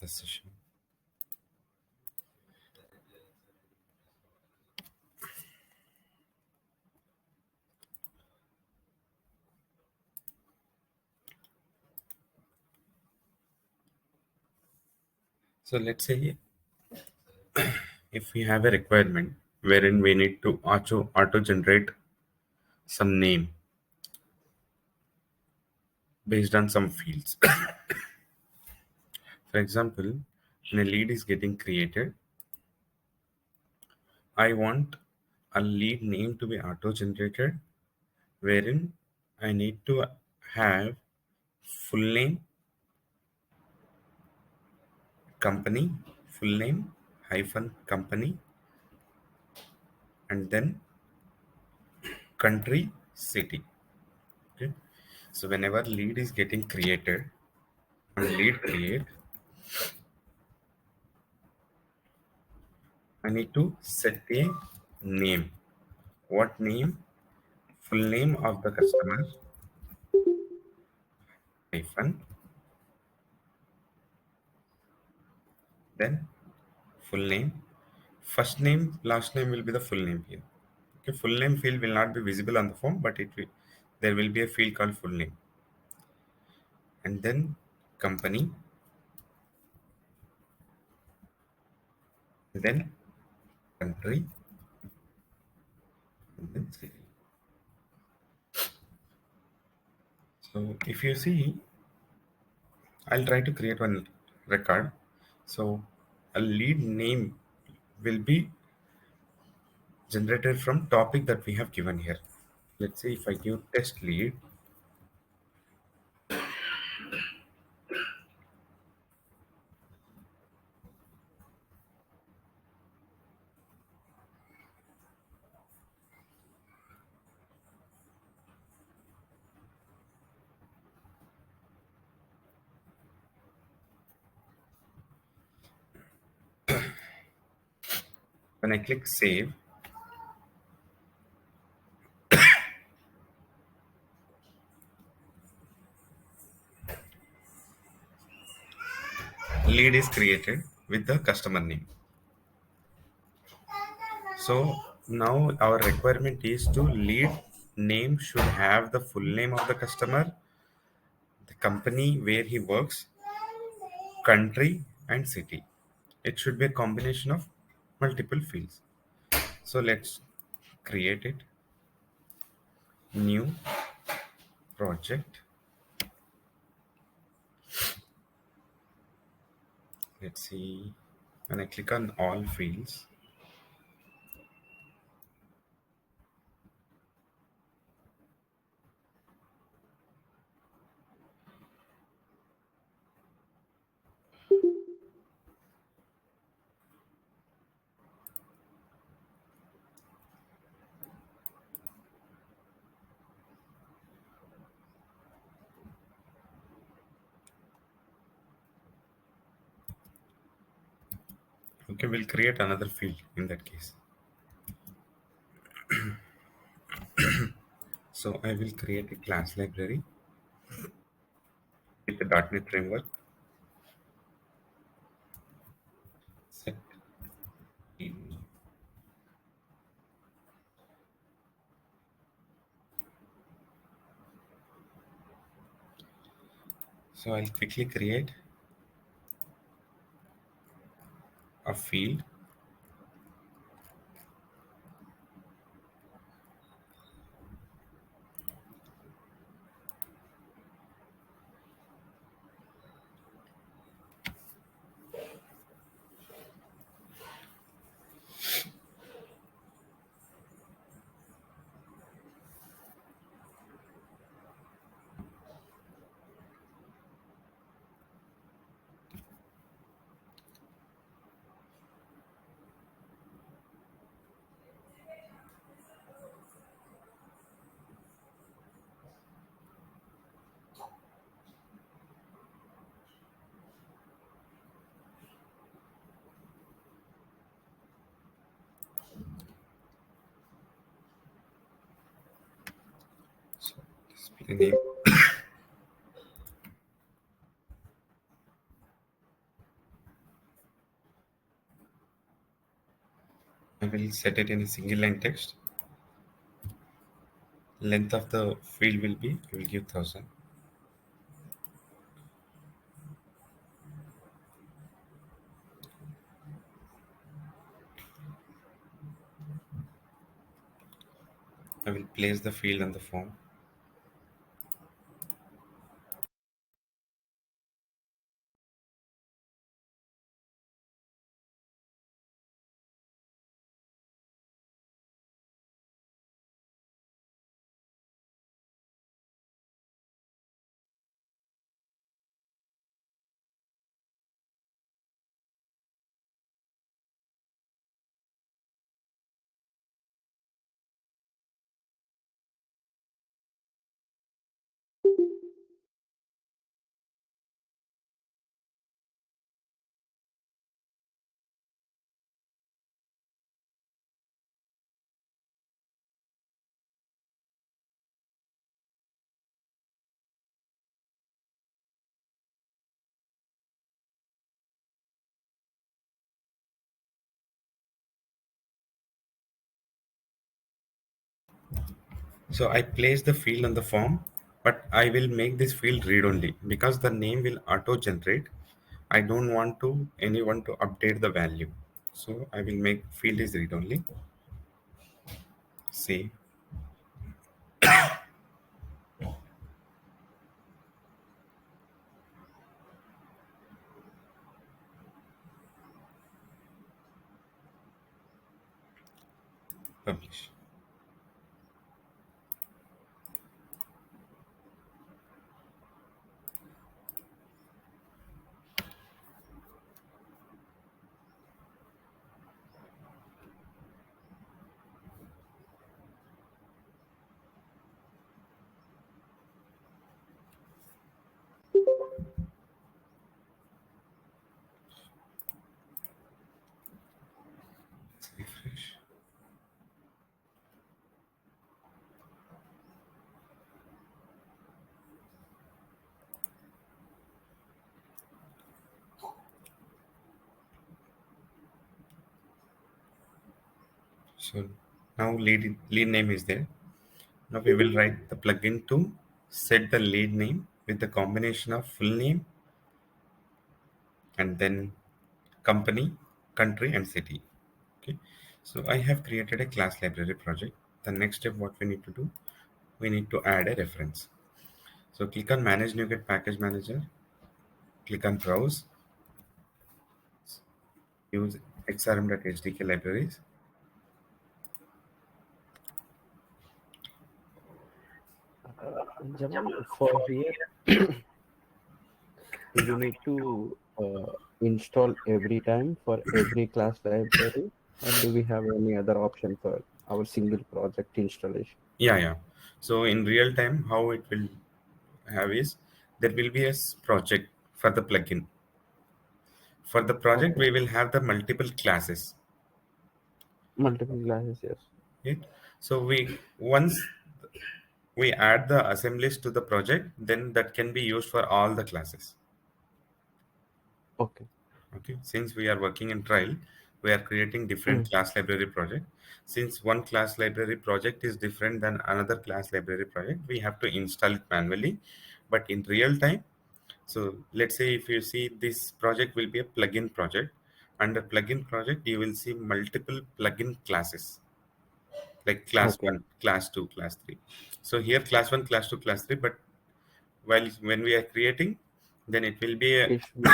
the session. So let's say if we have a requirement wherein we need to auto generate some name based on some fields. For example, when a lead is getting created, I want a lead name to be auto generated wherein I need to have full name, company, full name, hyphen company, and then country, city. Okay. So whenever lead is getting created, on lead create, I need to set a name. What name? Full name of the customer, hyphen, then full name. First name, last name will be the full name here. Okay, full name field will not be visible on the form, but it will. There will be a field called full name, and then company, then country, and then city. So if you see, I'll try to create one record. So a lead name will be generated from topic that we have given here. Let's say if I give test lead, when I click save, lead is created with the customer name. So now our requirement is to lead name should have the full name of the customer, the company where he works, country, and city. It should be a combination of multiple fields. So let's create it. New project. Let's see. When I click on all fields, okay, we'll create another field in that case. So I will create a class library with the .NET framework. Set in. So I'll quickly create a field. So this will be the name. I will set it in a single line text. Length of the field will be, I will give 1000. I will place the field on the form. So I place the field on the form, but I will make this field read only because the name will auto generate. I don't want to anyone to update the value. So I will make field is read only. Save, publish. Refresh. So now lead name is there. Now we will write the plugin to set the lead name with the combination of full name and then company, country, and city. Okay. So I have created a class library project. The next step, what we need to do, we need to add a reference. So click on Manage NuGet Package Manager. Click on Browse. Use xrm.hdk libraries. Jamal, for here, you need to install every time for every class library, or do we have any other option for our single project installation? Yeah, yeah. So in real time, how it will have is there will be a project for the plugin. For the project, Okay, we will have the multiple classes. multiple classes, yes. Right? So we once we add the assemblies to the project, then that can be used for all the classes. Okay. Okay, since we are working in trial, we are creating different Mm. class library project. Since one class library project is different than another class library project, we have to install it manually. But in real time, so let's say if you see this project will be a plugin project. Under plugin project, you will see multiple plugin classes like class Okay. 1, class 2, class 3. So here class 1, class 2, class 3, but while when we are creating, then it will be a It should be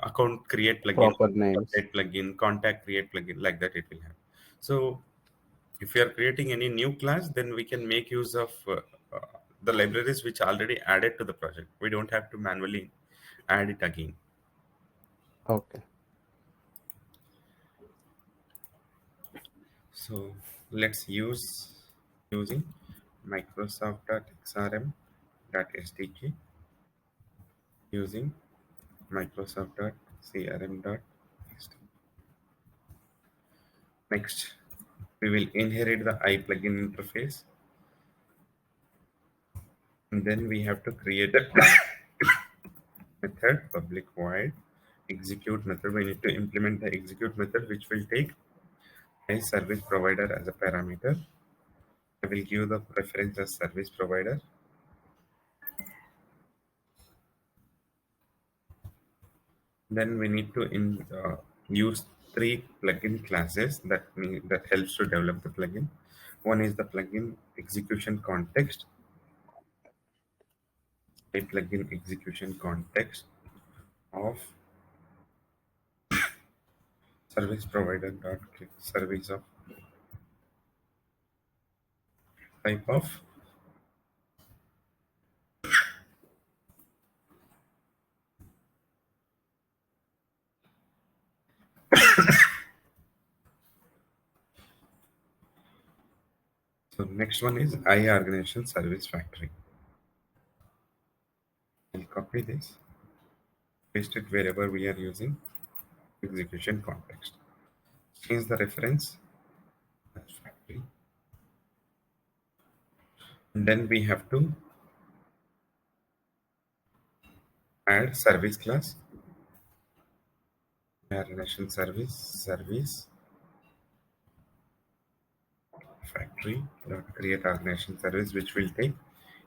account create plugin, proper names. update plugin, contact create plugin, like that it will have. So if we are creating any new class, then we can make use of uh, the libraries which already added to the project. We don't have to manually add it again. Okay. So let's use using microsoft.xrm.sdk, using microsoft.crm.sdk. Next, we will inherit the iPlugin interface, and then we have to create a method public void execute method. We need to implement the execute method, which will take a service provider as a parameter. I will give the preference as service provider. Then we need to use three plugin classes that helps to develop the plugin. One is the plugin execution context, a plugin execution context of service provider dot click service of type of. So next one is I organization service factory. I'll copy this, paste it wherever we are using execution context. Change the reference as factory. And then we have to add service class, organization service factory dot create organization service, which will take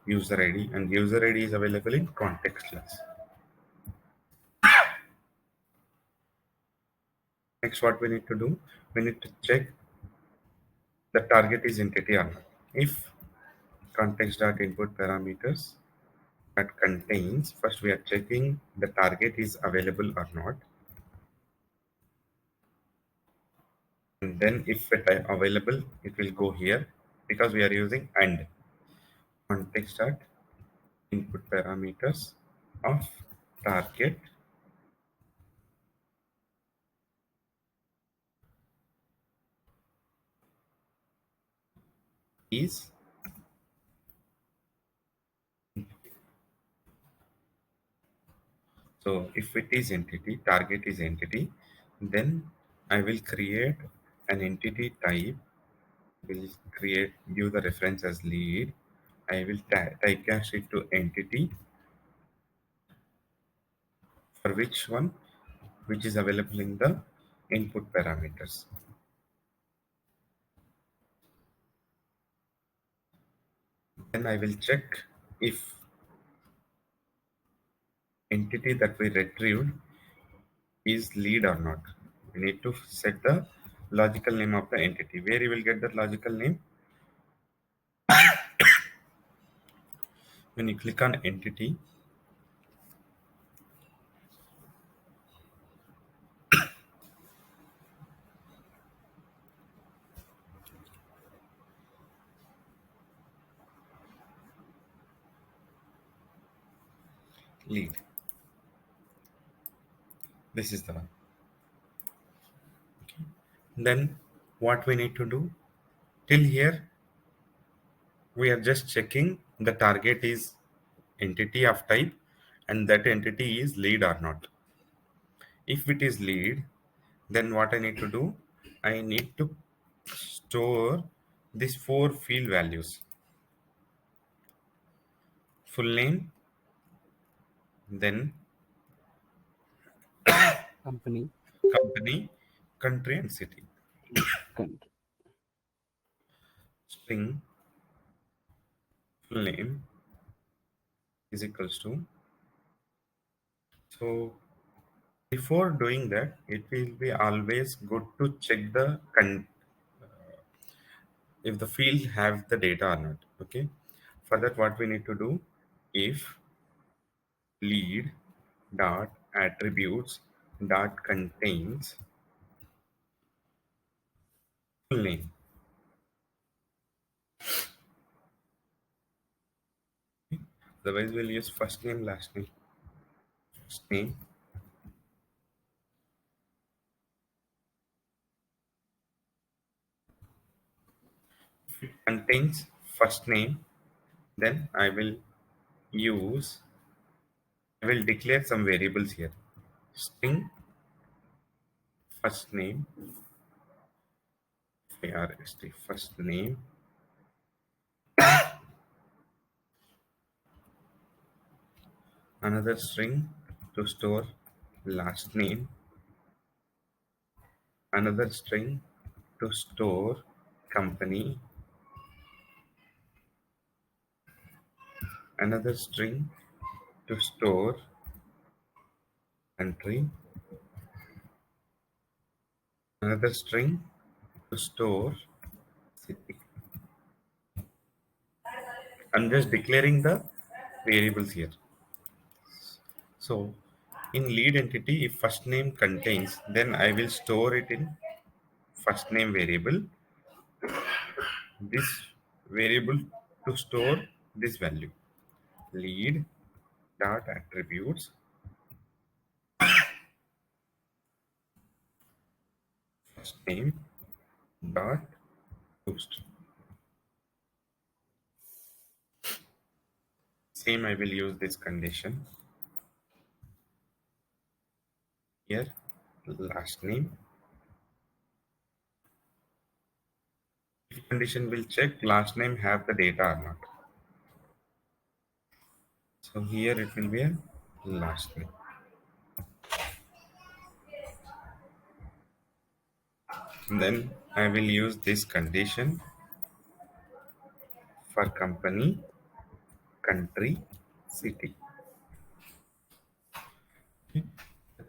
user ID, and user ID is available in context class. Next, what we need to do, we need to check the target is entity or not. If context dot input parameters that contains, first we are checking the target is available or not, and then if it is available, it will go here because we are using and context dot input parameters of target is. So if it is entity, target is entity, then I will create an entity type, will create, give the reference as lead. I will typecast it to entity for which one, which is available in the input parameters. Then I will check if entity that we retrieved is lead or not. We need to set the logical name of the entity. Where you will get that logical name? When you click on entity, lead. This is the one. Then what we need to do, till here we are just checking the target is entity of type and that entity is lead or not. If it is lead, then what I need to do, I need to store these four field values: full name, then Company, company, country, and city. country. String full name is equals to. So before doing that, it will be always good to check the if the field have the data or not. Okay, for that what we need to do, if lead dot attributes dot contains full name. Otherwise we'll use first name, last name. First name contains first name, then use I will declare some variables here. String first name, first first name, another string to store last name, another string to store company, another string to store country, another string to store city. I'm just declaring the variables here. So in lead entity, if first name contains, then I will store it in first name variable, this variable to store this value. Lead dot attributes first name dot post. Same I will use this condition here. Last name. If condition will check last name have the data or not. So here it will be a last name. Then I will use this condition for company, country, city.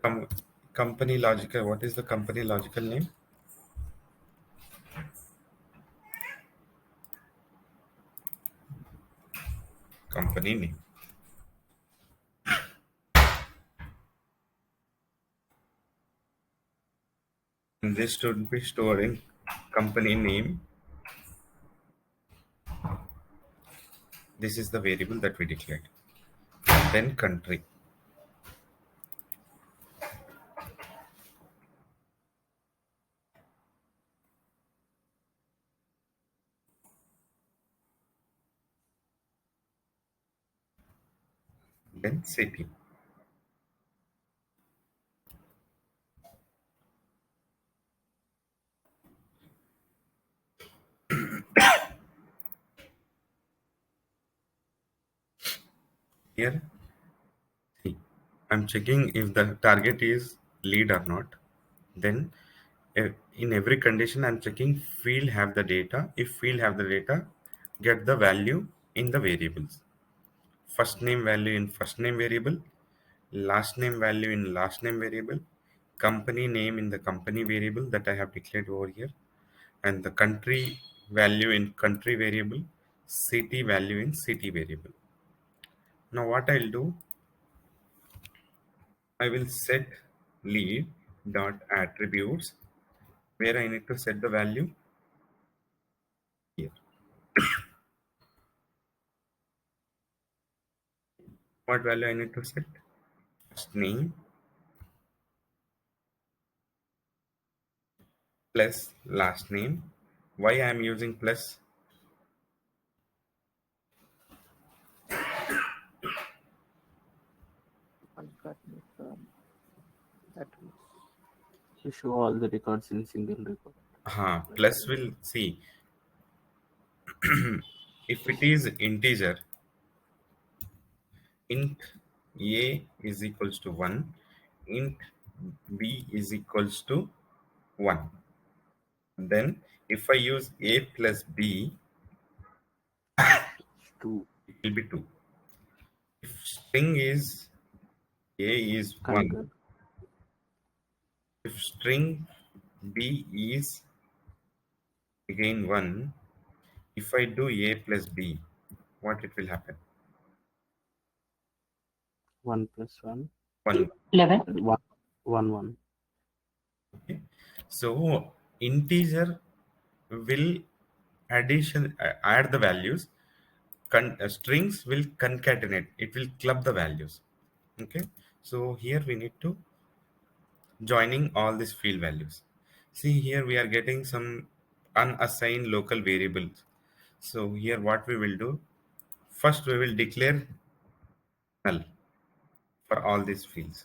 Com- company logical. What is the company logical name? Company name. And this should be storing company name. This is the variable that we declared. Then country. Then city. Here, see, I'm checking if the target is lead or not. Then in every condition, I'm checking field have the data. If field have the data, get the value in the variables. First name value in first name variable, last name value in last name variable, company name in the company variable that I have declared over here, and the country value in country variable, city value in city variable. Now what I'll do, I will set lead dot attributes where I need to set the value here. What value I need to set? First name plus last name. Why I am using plus? That means you show all the records in single record. Plus will see if it is integer, int a is equals to 1, int b is equals to 1. Then if I use a plus b, To it will be 2. If string is a is 1, convert if string b is again 1, if I do a plus b, what it will happen? 1 plus 1, 1. 11. 1, 1, 1. Okay. So integer will add the values. Strings will concatenate. It will club the values. Okay. So here we need to joining all these field values. See here we are getting some unassigned local variables. So here what we will do, first we will declare null for all these fields.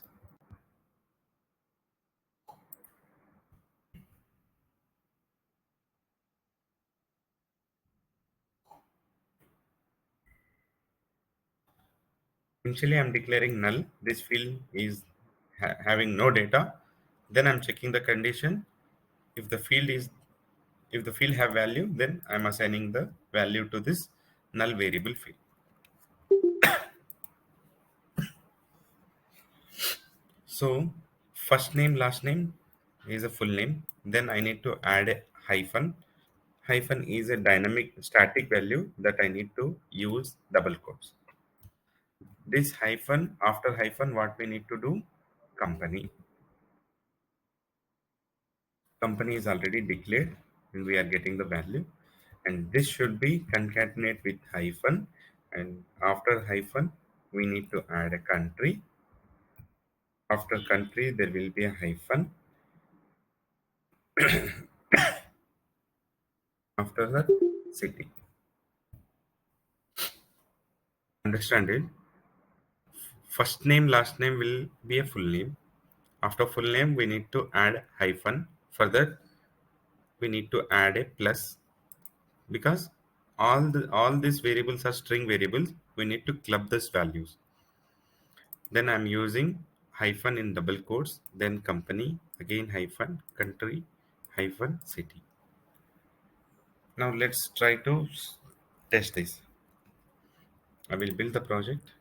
Initially I'm declaring null. This field is having no data. Then I'm checking the condition. If the field is If the field have value, then I'm assigning the value to this null variable field. So first name, last name is a full name. Then I need to add a hyphen. Hyphen is a dynamic static value that I need to use double quotes. This hyphen, after hyphen, what we need to do? Company. Company is already declared and we are getting the value. And this should be concatenate with hyphen. And after hyphen, we need to add a country. After country, there will be a hyphen. After that, city. Understand it? First name, last name will be a full name. After full name, we need to add hyphen. For that, we need to add a plus because all these variables are string variables. We need to club these values. Then I'm using hyphen in double quotes. Then company again hyphen country hyphen city. Now let's try to test this. I will build the project.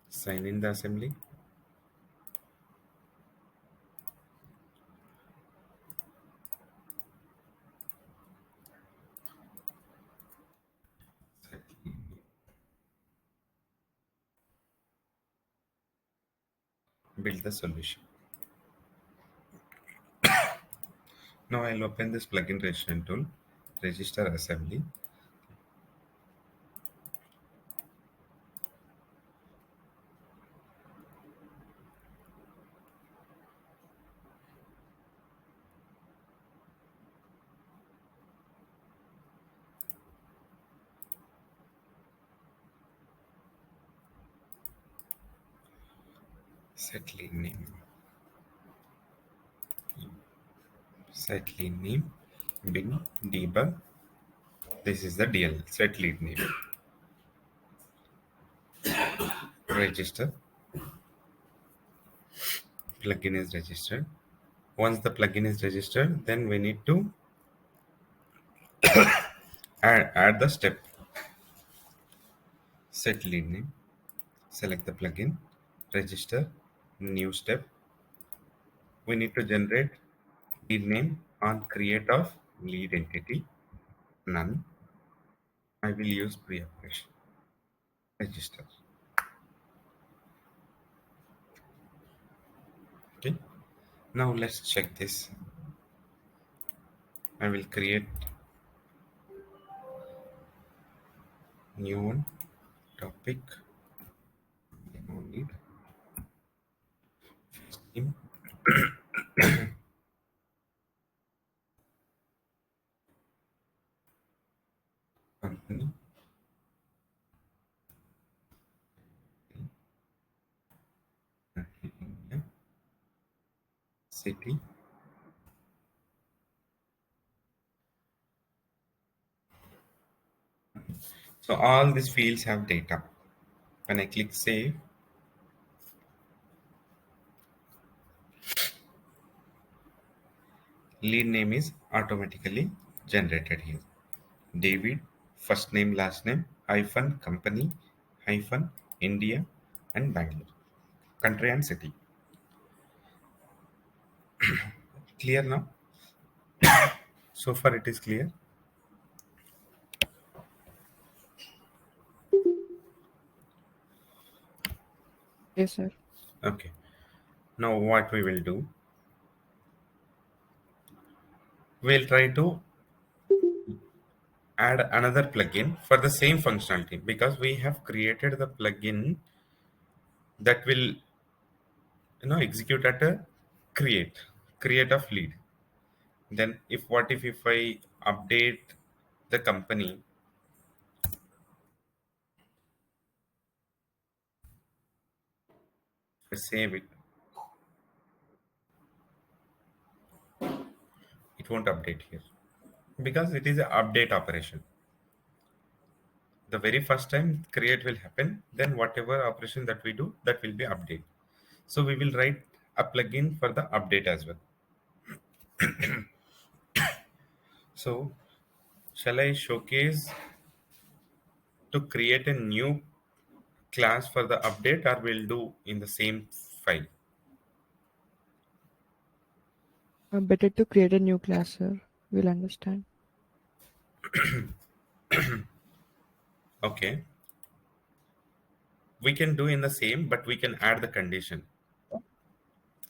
Sign in the assembly. Build the solution. Now I'll open this plugin registration tool, register assembly. Set lead name. Set lead name. Bin debug. This is the DL. Set lead name. Register. Plugin is registered. Once the plugin is registered, then we need to add the step. Set lead name. Select the plugin. Register. New step. We need to generate lead name on create of lead entity. None. I will use pre-operation. Register. Okay. Now let's check this. I will create new one. Topic. No need. Name. Company. India. City. So all these fields have data. When I click save, lead name is automatically generated here. David, first name, last name, hyphen, company, hyphen, India, and Bangalore. Country and city. Clear now? So far it is clear. Yes, sir. Okay. Now what we will do, we'll try to add another plugin for the same functionality because we have created the plugin that will execute at a create of lead. Then if I update the company, if I save it, it won't update here because it is an update operation. The very first time create will happen, then whatever operation that we do, that will be update. So we will write a plugin for the update as well. So shall I showcase to create a new class for the update, or we'll do in the same file? Better to create a new class, sir. We'll understand. Okay, we can do in the same, but we can add the condition.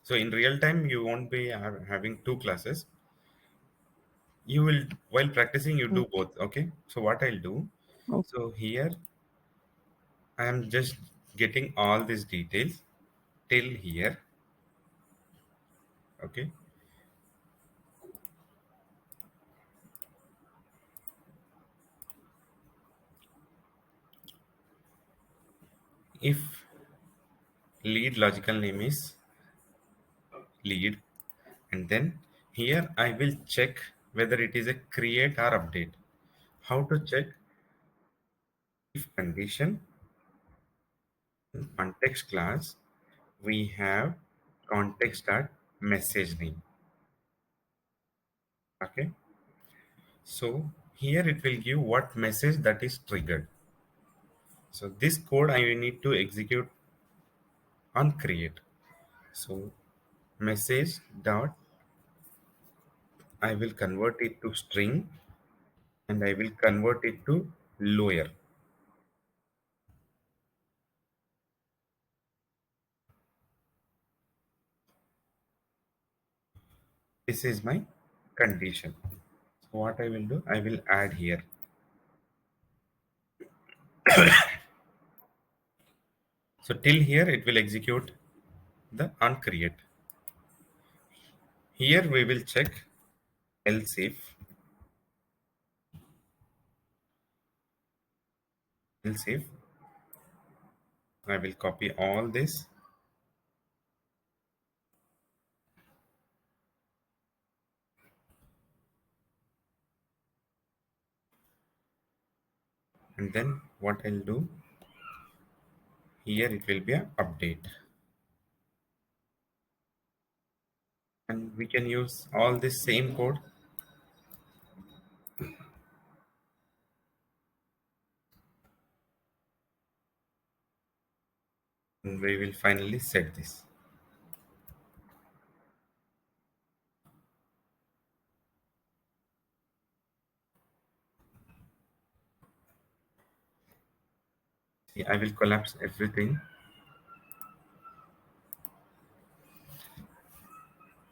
So in real time, you won't be having two classes. You will, while practicing, you do Okay. both. Okay. So what I'll do. Okay. So here I am just getting all these details till here. Okay. If lead logical name is lead, and then here I will check whether it is a create or update. How to check? If condition in context class, we have context dot message name. Okay. So here it will give what message that is triggered. So this code I need to execute on create. So message dot, I will convert it to string, and I will convert it to lower. This is my condition. So what I will do, I will add here. So till here it will execute the on create. Here we will check else if I will copy all this, and then what I'll do, here it will be a update, and we can use all this same code, and we will finally set this. See, I will collapse everything.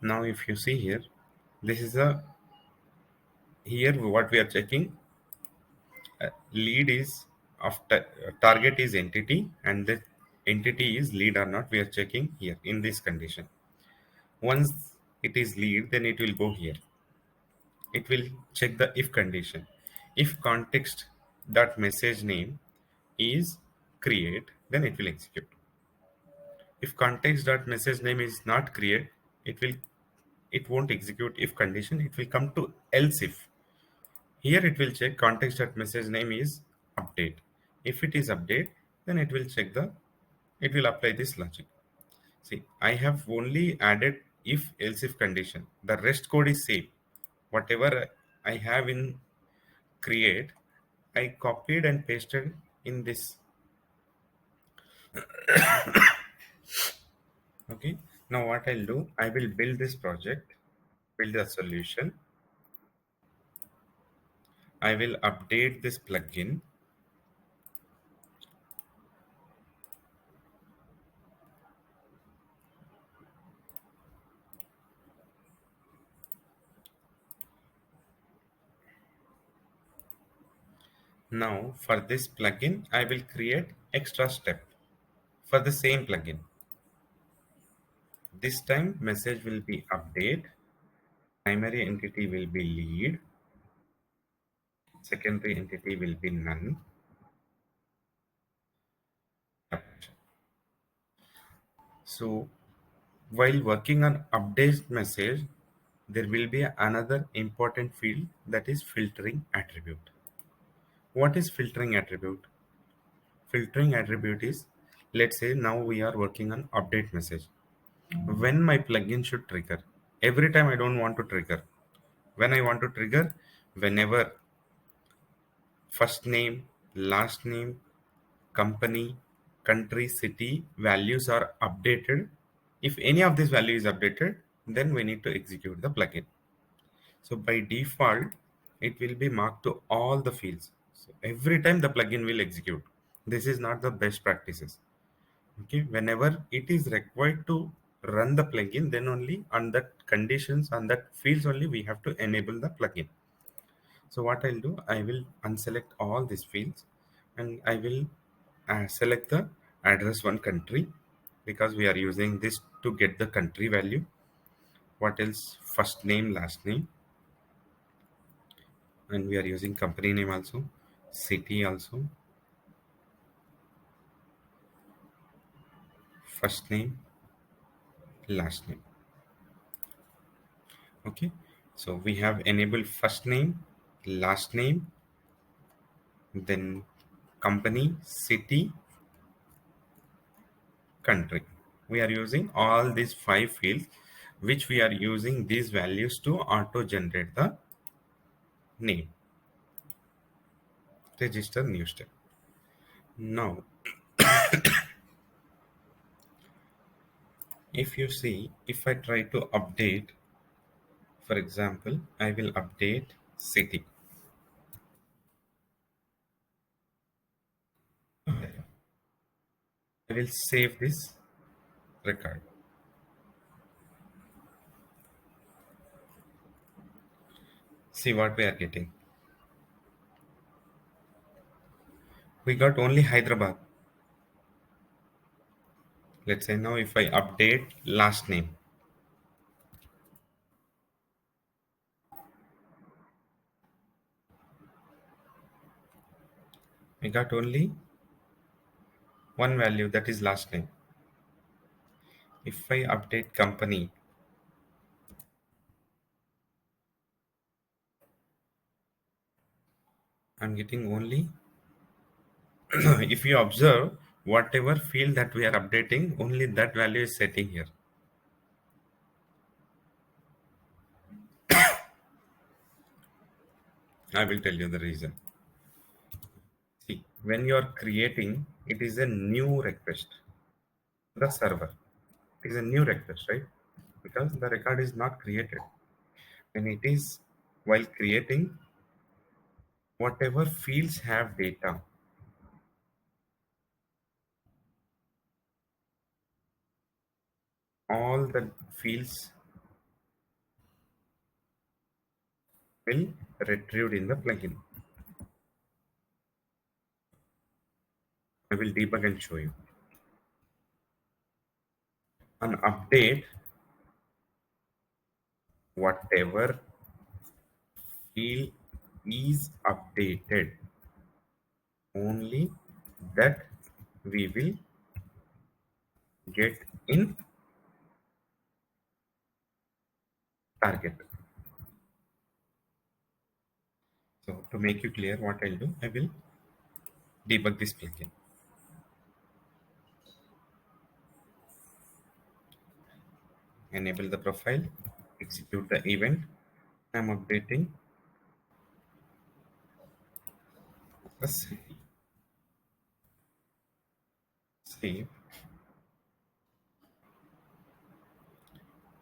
Now if you see here, this is a, here what we are checking, lead is of target is entity, and the entity is lead or not, we are checking here in this condition. Once it is lead, then it will go here. It will check the if condition. If context dot message name is create, then it will execute. If context dot message name is not create, it will, it won't execute if condition. It will come to else if. Here it will check context dot message name is update. If it is update, then it will check the, it will apply this logic. See, I have only added if else if condition. The rest code is same. Whatever I have in create, I copied and pasted in this. Okay. Now what I'll do, I will build this project, build a solution. I will update this plugin. Now for this plugin, I will create extra step for the same plugin. This time message will be update, primary entity will be lead, secondary entity will be none. So while working on update message, there will be another important field, that is filtering attribute. What is filtering attribute? Filtering attribute is, let's say now we are working on update message. when my plugin should trigger. Every time I don't want to trigger. When I want to trigger, whenever first name, last name, company, country, city values are updated. If any of this value is updated, then we need to execute the plugin. So by default, it will be marked to all the fields. So every time the plugin will execute. This is not the best practices. Okay, whenever it is required to run the plugin, then only on that conditions on that fields only we have to enable the plugin. So what I'll do, I will unselect all these fields and I will select the address one country because we are using this to get the country value. What else? First name, last name, and we are using company name also, city also, first name, last name. Okay, so we have enabled first name, last name, then company, city, country. We are using all these five fields, which we are using these values to auto generate the name. Register new step. Now if you see, if I try to update, for example, I will update city. I will save this record. See what we are getting. We got only Hyderabad. Let's say now if I update last name, I got only one value, that is last name. If I update company, I'm getting only if you observe, whatever field that we are updating, only that value is setting here. I will tell you the reason. See, when you are creating, it is a new request. The server. It is a new request, right? Because the record is not created. When it is while creating, whatever fields have data, all the fields will retrieved in the plugin. I will debug and show you. On update, whatever field is updated, only that we will get in target. So to make you clear what I'll do, I will debug this plugin. Enable the profile, execute the event. I'm updating the city. Save.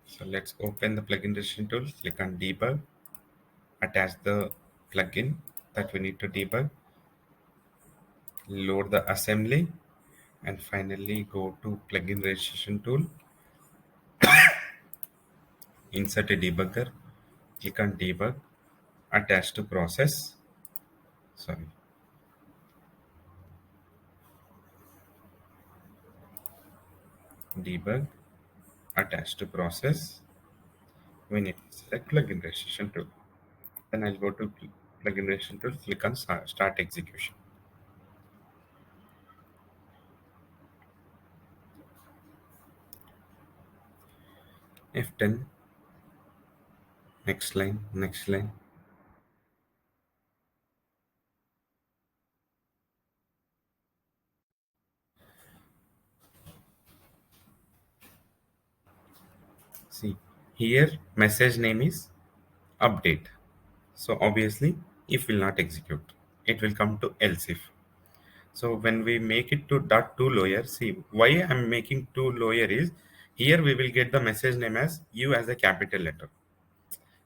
So let's open the plugin registration tool, click on debug, attach the plugin that we need to debug, load the assembly, and finally go to plugin registration tool, insert a debugger, click on debug, attach to process, sorry, debug, attach to process. We need to select plugin registration tool. Then I'll go to plugin registration tool, click on start execution. F10, next line, next line. Here message name is update. So obviously if will not execute, it will come to else if. So when we make it to dot two lawyer, see why I'm making two lawyer is here we will get the message name as you as a capital letter.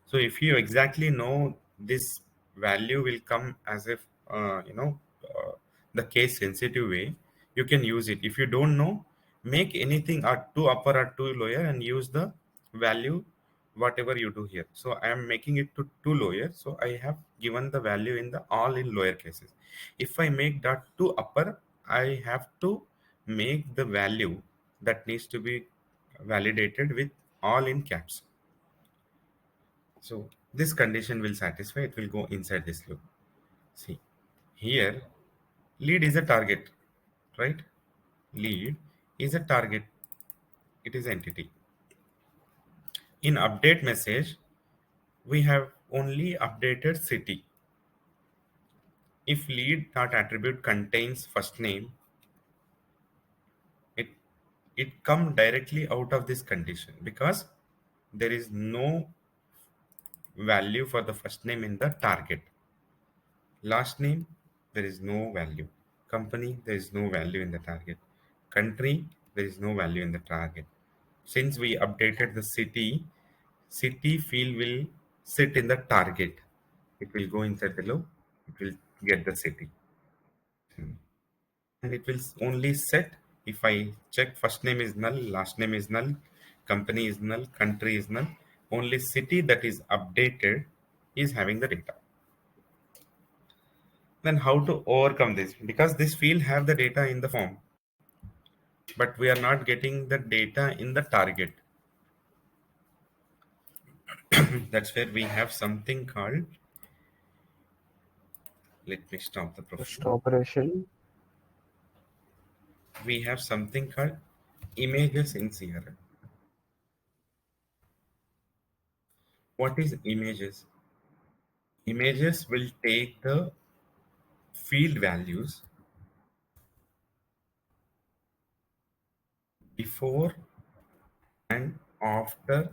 So if you exactly know this value will come as if the case sensitive way, you can use it. If you don't know, make anything at two upper or two lower and use the value whatever you do here. So I am making it to two lower. So I have given the value in the all in lower cases. If I make that two upper, I have to make the value that needs to be validated with all in caps. So this condition will satisfy, it will go inside this loop. See, here lead is a target, right? Lead is a target, it is entity. In update message, we have only updated city. If lead dot attribute contains first name, it it come directly out of this condition because there is no value for the first name in the target. Last name, there is no value. Company, there is no value in the target. Country, there is no value in the target. Since we updated the city, city field will sit in the target. It will go inside the loop. It will get the city. And it will only set if I check first name is null, last name is null, company is null, country is null. Only city that is updated is having the data. Then how to overcome this? Because this field have the data in the form, but we are not getting the data in the target. That's where we have something called, let me stop the First profile. operation. We have something called images in CRM. What is images? Images will take the field values before and after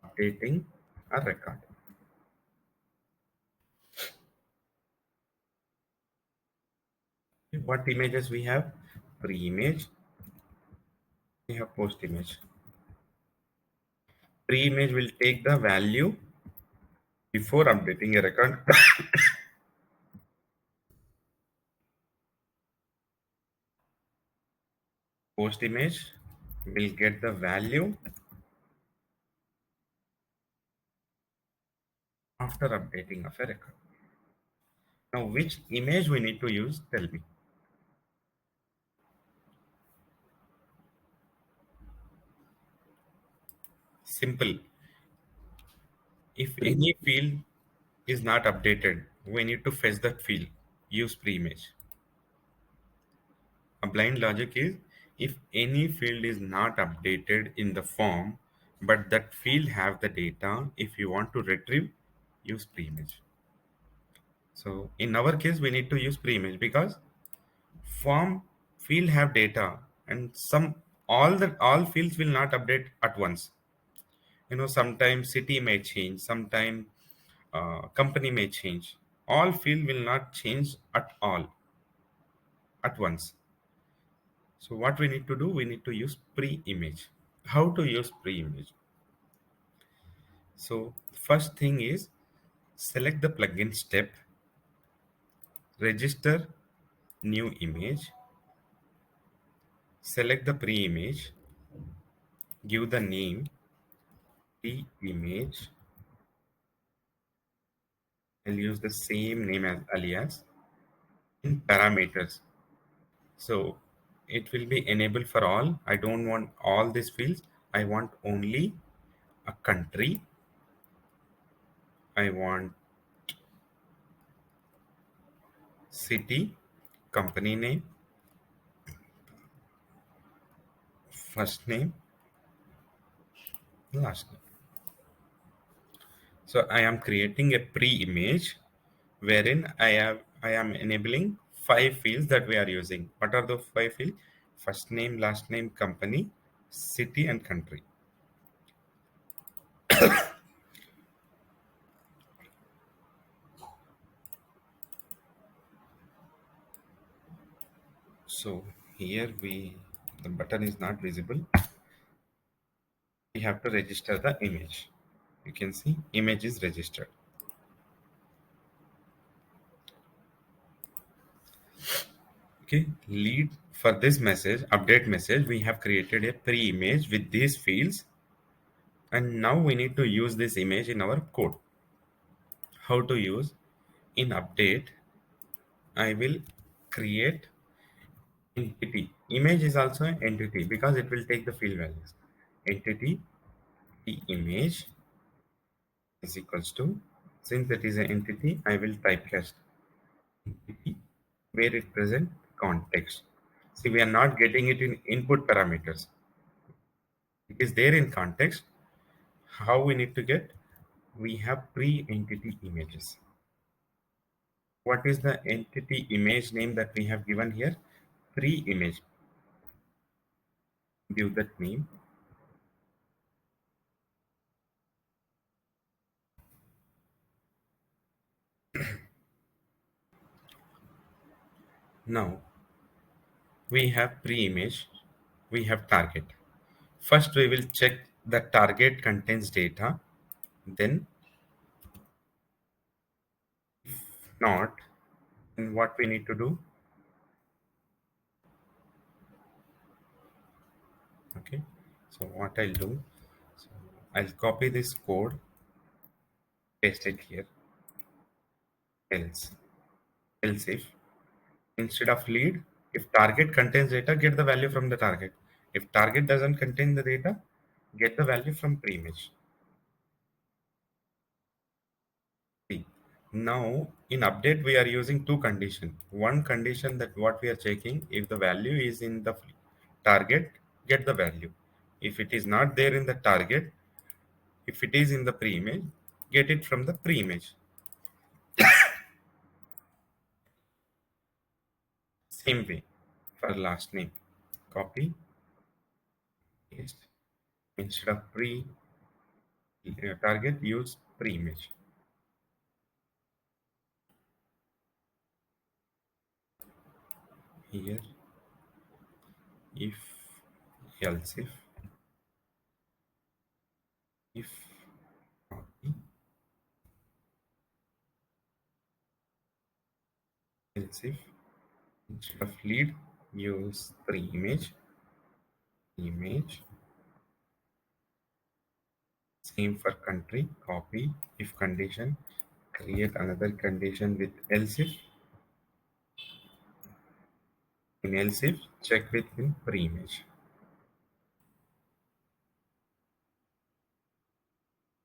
updating a record. What images we have? Pre-image, we have post-image. Pre-image will take the value before updating a record. Post-image will get the value after updating of a record. Now, which image we need to use? Tell me. Simple. If Pre. any field is not updated, we need to fetch that field. Use pre-image. A blind logic is if any field is not updated in the form, but that field have the data, if you want to retrieve, use pre-image. So in our case, we need to use pre-image because form field have data and some all fields will not update at once. Sometimes city may change, sometime company may change. All field will not change at all at once. So what we need to do, we need to use pre-image. How to use pre-image? So first thing is select the plugin step, register new image, select the pre-image, give the name pre-image. I'll use the same name as alias in parameters. So it will be enabled for all. I don't want all these fields. I want only a country. I want city, company name, first name, last name. So I am creating a pre-image wherein I am enabling 5 fields that we are using. What are the 5 fields? First name, last name, company, city, and country. So here the button is not visible. We have to register the image. You can see image is registered. Okay, lead for this message, update message, we have created a pre-image with these fields, and now we need to use this image in our code. How to use? In update, I will create entity. Image is also an entity because it will take the field values. Entity the image is equals to, since it is an entity, I will typecast entity where it present context. See, we are not getting it in input parameters. It is there in context. How we need to get? We have pre-entity images. What is the entity image name that we have given here? Pre-image. Give that name. Now we have pre-image, we have target. First we will check the target contains data, then not, then what we need to do? Okay, so what I'll do, so I'll copy this code, paste it here, else if instead of lead, if target contains data, get the value from the target. If target doesn't contain the data, get the value from pre-image. See, now in update we are using two conditions. One condition that what we are checking, if the value is in the target, get the value. If it is not there in the target, if it is in the pre-image, get it from the pre-image. Same way for last name. Copy, paste. Instead of pre target, use pre-image. Here, if else if copy, else if instead of lead, use pre-image. Same for country, copy, if condition, create another condition with else if. In else if, check with in pre-image.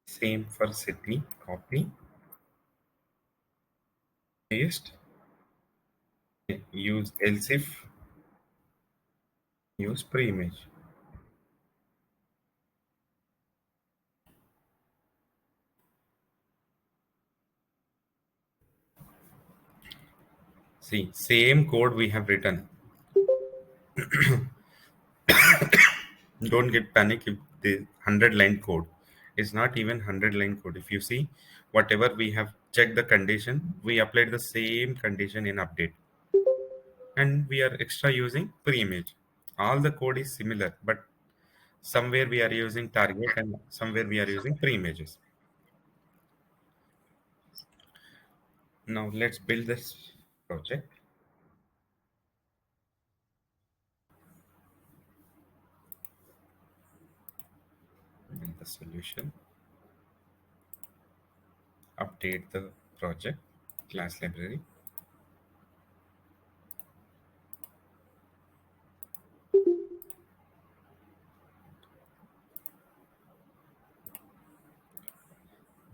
Same for city, copy, paste, use else if, use pre-image. See, same code we have written. Don't get panic if the 100-line code is not even 100-line code. If you see, whatever we have checked the condition, we applied the same condition in update, and we are extra using pre-image. All the code is similar, but somewhere we are using target and somewhere we are using pre-images. Now let's build this project. Build the solution, update the project, class library.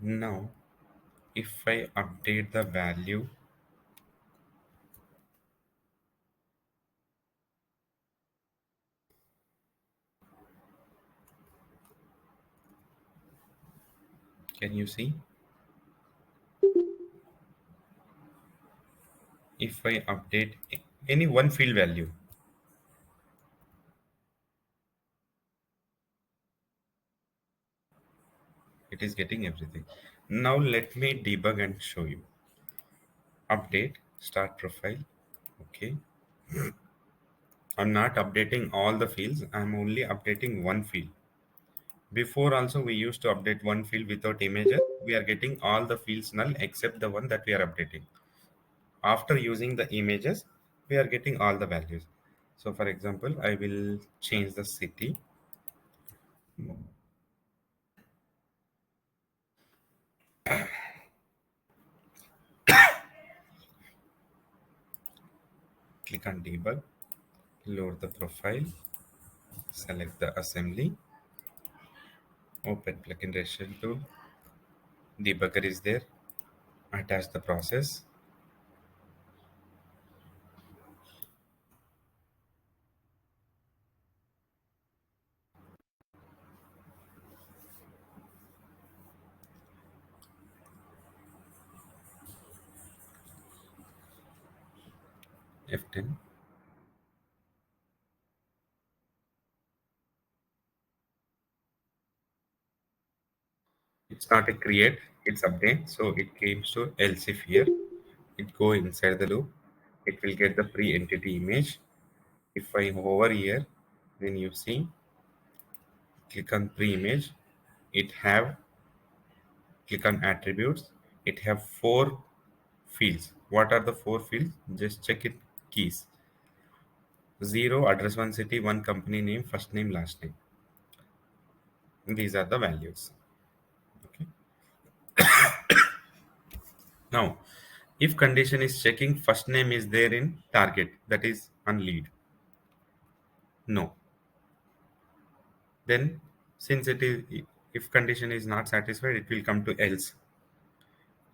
Now if I update the value, can you see? If I update any one field value, It is getting everything. Now let me debug and show you. Update, start profile. Okay. I'm not updating all the fields. I'm only updating one field. Before also we used to update one field without images. We are getting all the fields null except the one that we are updating. After using the images, we are getting all the values. So for example, I will change the city. Click on debug, load the profile, select the assembly, open plugin registration tool, debugger is there, attach the process. F10. It's not a create, it's update. So it came to else if here. It go inside the loop. It will get the pre-entity image. If I hover here, then you see, click on pre-image. It have, click on attributes. It have four fields. What are the four fields? Just check it keys. 0, address, one city, one company name, first name, last name. These are the values. Okay. Now, if condition is checking first name is there in target, that is on lead. No. Then since it is, if condition is not satisfied, it will come to else.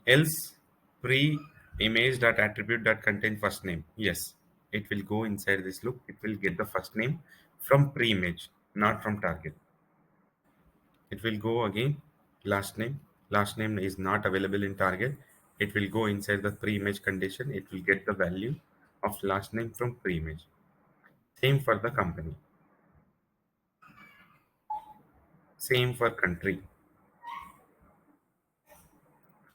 Else pre image dot attribute dot contain first name. Yes, it will go inside this loop. It will get the first name from pre image, not from target. It will go again last name. Last name is not available in target. It will go inside the pre image condition. It will get the value of last name from pre image. Same for the company. Same for country.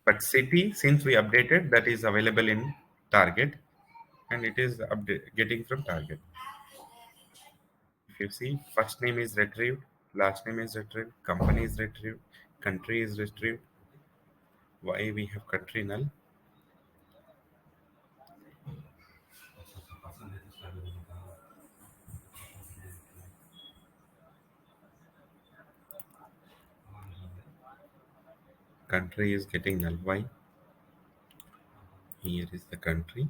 But city, since we updated, that is available in target and it is getting from target. If you see, first name is retrieved, last name is retrieved, company is retrieved, country is retrieved. Why we have country null? Country is getting null. Why? Here is the country.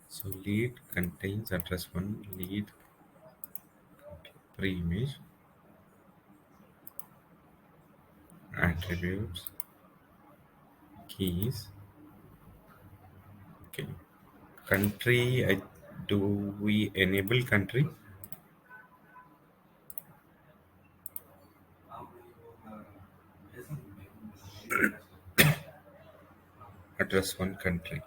So lead contains address one, lead pre-image, attributes, keys. Okay. Country, do we enable country? Address one country.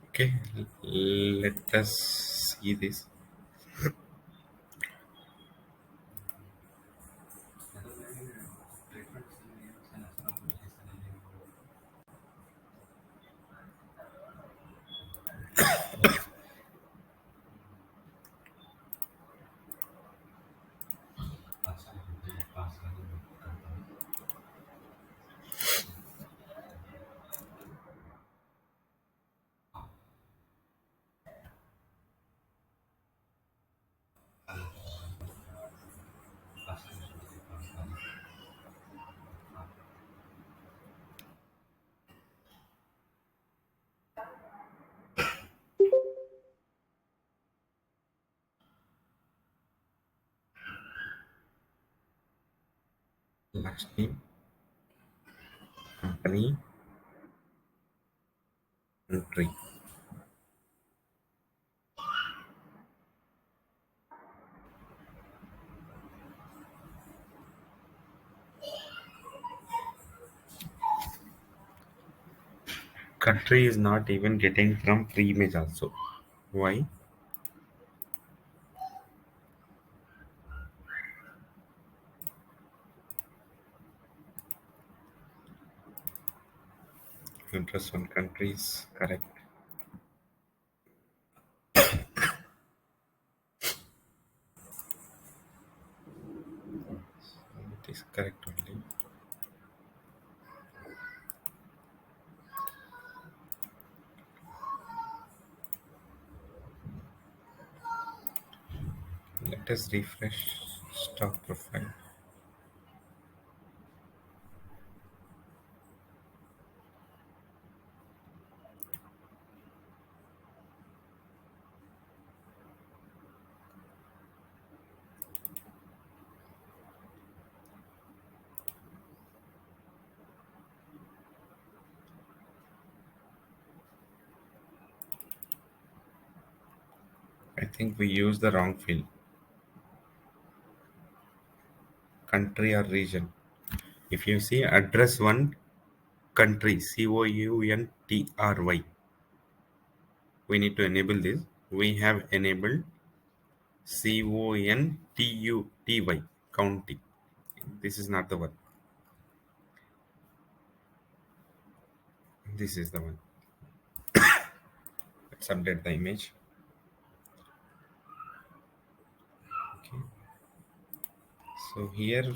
Okay, let us see this. last name, company, country. Country is not even getting from pre-image also. Why? Interest on country is correct. It is correct only. Let us refresh stock profile. I think we used the wrong field. Country or region. If you see address one country, COUNTRY, we need to enable this. We have enabled CONTUTY, county. This is not the one. This is the one. Let's update the image. Okay. So here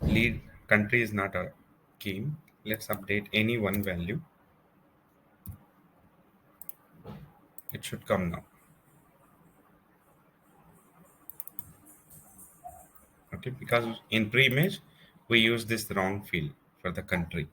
lead country is not a key. Let's update any one value. It should come now. Okay, because in pre-image we use this wrong field for the country.